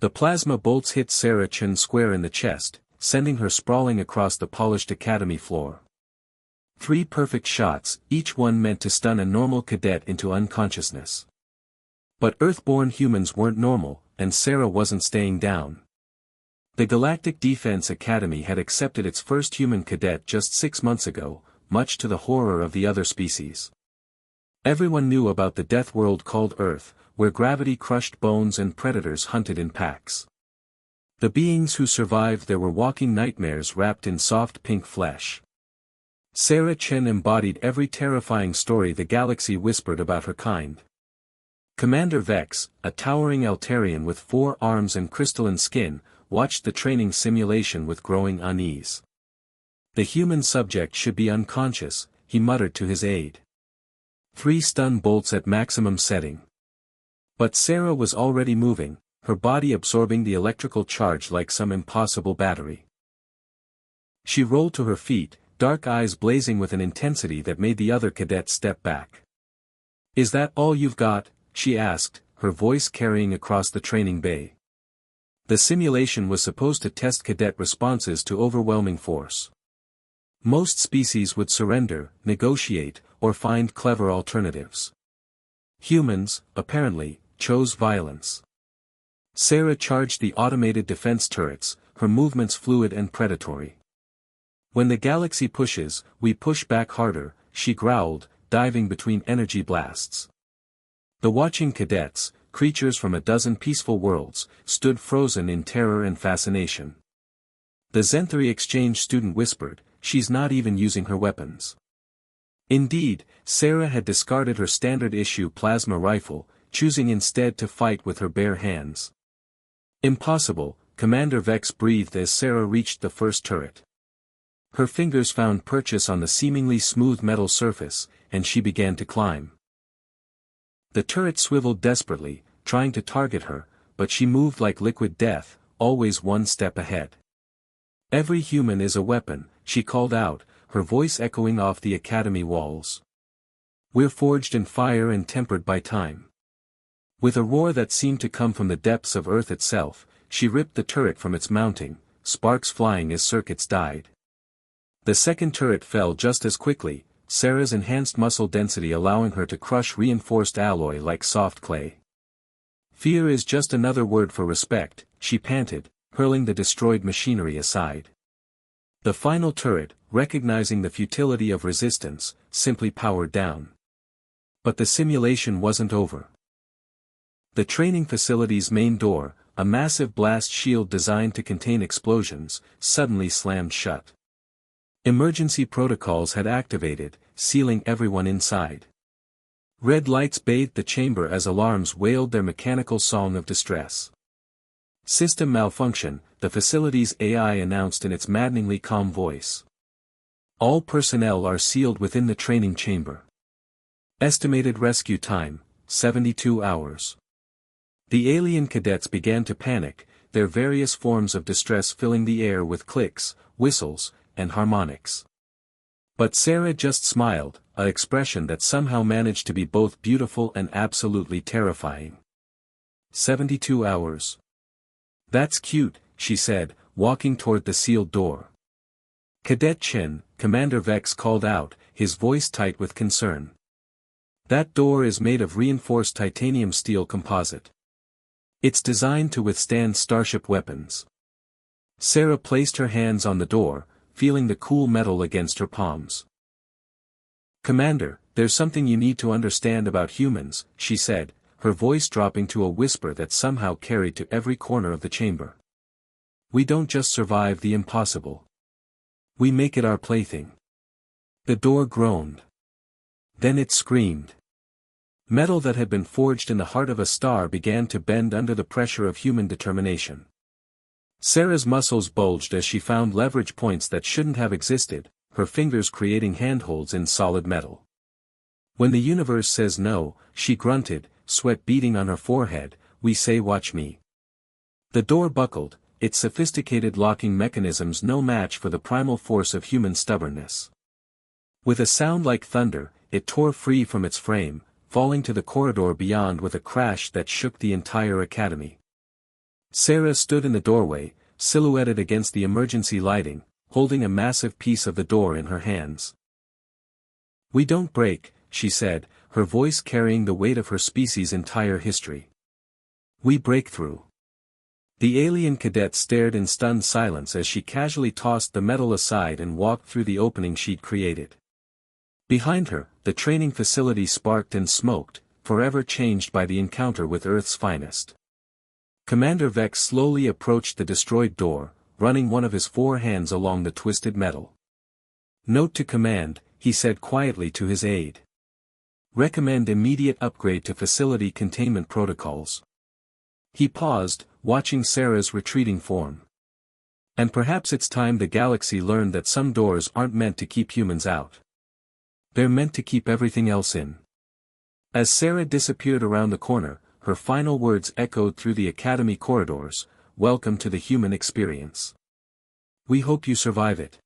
The plasma bolts hit Sarah Chen square in the chest, sending her sprawling across the polished academy floor. 3 perfect shots, each one meant to stun a normal cadet into unconsciousness. But Earth-born humans weren't normal, and Sarah wasn't staying down. The Galactic Defense Academy had accepted its first human cadet just 6 months ago, much to the horror of the other species. Everyone knew about the death world called Earth, where gravity crushed bones and predators hunted in packs. The beings who survived there were walking nightmares wrapped in soft pink flesh. Sarah Chen embodied every terrifying story the galaxy whispered about her kind. Commander Vex, a towering Altarian with 4 arms and crystalline skin, watched the training simulation with growing unease. The human subject should be unconscious, he muttered to his aide. 3 stun bolts at maximum setting. But Sarah was already moving, her body absorbing the electrical charge like some impossible battery. She rolled to her feet, dark eyes blazing with an intensity that made the other cadets step back. "Is that all you've got?" she asked, her voice carrying across the training bay. The simulation was supposed to test cadet responses to overwhelming force. Most species would surrender, negotiate, or find clever alternatives. Humans, apparently, chose violence. Sarah charged the automated defense turrets, her movements fluid and predatory. "When the galaxy pushes, we push back harder," she growled, diving between energy blasts. The watching cadets, creatures from a dozen peaceful worlds, stood frozen in terror and fascination. The Zenthari exchange student whispered, "She's not even using her weapons." Indeed, Sarah had discarded her standard-issue plasma rifle, choosing instead to fight with her bare hands. "Impossible," Commander Vex breathed as Sarah reached the first turret. Her fingers found purchase on the seemingly smooth metal surface, and she began to climb. The turret swiveled desperately, trying to target her, but she moved like liquid death, always one step ahead. "Every human is a weapon," she called out, her voice echoing off the academy walls. "We're forged in fire and tempered by time." With a roar that seemed to come from the depths of Earth itself, she ripped the turret from its mounting, sparks flying as circuits died. The second turret fell just as quickly, Sarah's enhanced muscle density allowing her to crush reinforced alloy like soft clay. "Fear is just another word for respect," she panted, hurling the destroyed machinery aside. The final turret, recognizing the futility of resistance, simply powered down. But the simulation wasn't over. The training facility's main door, a massive blast shield designed to contain explosions, suddenly slammed shut. Emergency protocols had activated, sealing everyone inside. Red lights bathed the chamber as alarms wailed their mechanical song of distress. "System malfunction," the facility's AI announced in its maddeningly calm voice. "All personnel are sealed within the training chamber. Estimated rescue time, 72 hours. The alien cadets began to panic, their various forms of distress filling the air with clicks, whistles, and harmonics. But Sarah just smiled, an expression that somehow managed to be both beautiful and absolutely terrifying. 72 hours. "That's cute," she said, walking toward the sealed door. "Cadet Chen," Commander Vex called out, his voice tight with concern. "That door is made of reinforced titanium steel composite. It's designed to withstand starship weapons." Sarah placed her hands on the door, feeling the cool metal against her palms. "Commander, there's something you need to understand about humans," she said, her voice dropping to a whisper that somehow carried to every corner of the chamber. "We don't just survive the impossible. We make it our plaything." The door groaned. Then it screamed. Metal that had been forged in the heart of a star began to bend under the pressure of human determination. Sarah's muscles bulged as she found leverage points that shouldn't have existed, her fingers creating handholds in solid metal. "When the universe says no," she grunted, sweat beading on her forehead, "we say watch me." The door buckled, its sophisticated locking mechanisms no match for the primal force of human stubbornness. With a sound like thunder, it tore free from its frame, falling to the corridor beyond with a crash that shook the entire academy. Sarah stood in the doorway, silhouetted against the emergency lighting, holding a massive piece of the door in her hands. "We don't break," she said, her voice carrying the weight of her species' entire history. "We break through." The alien cadet stared in stunned silence as she casually tossed the metal aside and walked through the opening she'd created. Behind her, the training facility sparked and smoked, forever changed by the encounter with Earth's finest. Commander Vex slowly approached the destroyed door, running one of his 4 hands along the twisted metal. "Note to command," he said quietly to his aide. "Recommend immediate upgrade to facility containment protocols." He paused, watching Sarah's retreating form. "And perhaps it's time the galaxy learned that some doors aren't meant to keep humans out. They're meant to keep everything else in." As Sarah disappeared around the corner, her final words echoed through the academy corridors, "Welcome to the human experience. We hope you survive it."